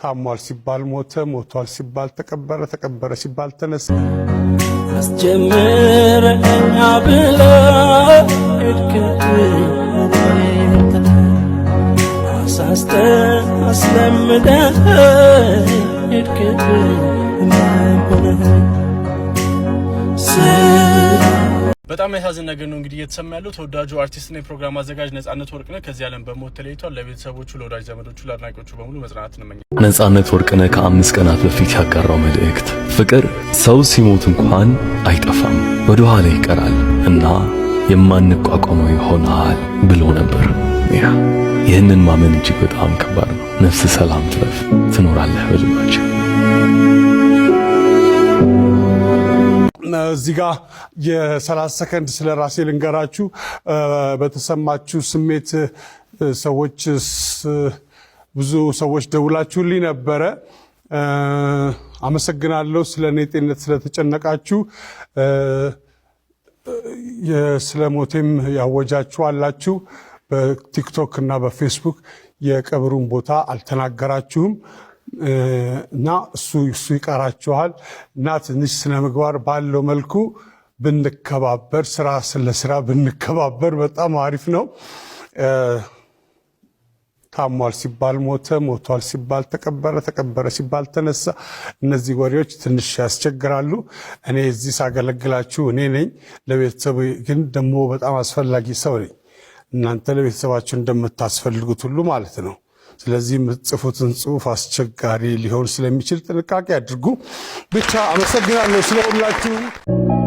ታሟል ሲባል ሞተ፣ ሞቷል ሲባል ተቀበረ፣ ተቀበረ ሲባል ተነሳ። አስጀምረኛ ብለ እድከኝ አሳስተ አስለምደ እድከኝ በጣም ያሳዝን ነገር ነው እንግዲህ እየተሰማ ያለው። ተወዳጁ አርቲስትና የፕሮግራም አዘጋጅ ነጻነት ወርቅነህ ከዚህ ዓለም በሞት ተለይቷል። ለቤተሰቦቹ፣ ለወዳጅ ዘመዶቹ፣ ለአድናቂዎቹ በሙሉ መጽናናትን እንመኛለን። ነጻነት ወርቅነህ ከ5 ቀናት በፊት ያጋራው መልእክት ፍቅር ሰው ሲሞት እንኳን አይጠፋም፣ ወደ ኋላ ይቀራል እና የማንቋቋመው ይሆናል ብሎ ነበር። ይህንን ማመን እጅግ በጣም ከባድ ነው። ነፍስ ሰላም ትረፍ፣ ትኖራለህ በልባችን። እዚህ ጋር የ30 ሰከንድ ስለ ራሴ ልንገራችሁ። በተሰማችሁ ስሜት ሰዎች ብዙ ሰዎች ደውላችሁልኝ ነበረ። አመሰግናለሁ። ስለ እኔ ጤንነት ስለተጨነቃችሁ። ስለ ሞቴም ያወጃችሁ አላችሁ። በቲክቶክ እና በፌስቡክ የቀብሩን ቦታ አልተናገራችሁም እና እሱ ይቀራችኋል እና ትንሽ ስነ ምግባር ባለው መልኩ ብንከባበር፣ ስራ ስለስራ ብንከባበር በጣም አሪፍ ነው። ታሟል ሲባል ሞተ፣ ሞቷል ሲባል ተቀበረ፣ ተቀበረ ሲባል ተነሳ። እነዚህ ወሬዎች ትንሽ ያስቸግራሉ። እኔ እዚህ ሳገለግላችሁ እኔ ነኝ። ለቤተሰቡ ግን ደግሞ በጣም አስፈላጊ ሰው ነኝ። እናንተ ለቤተሰባችሁ እንደምታስፈልጉት ሁሉ ማለት ነው። ስለዚህ የምትጽፉትን ጽሑፍ አስቸጋሪ ሊሆን ስለሚችል ጥንቃቄ አድርጉ። ብቻ አመሰግናለሁ ስለሁላችሁ።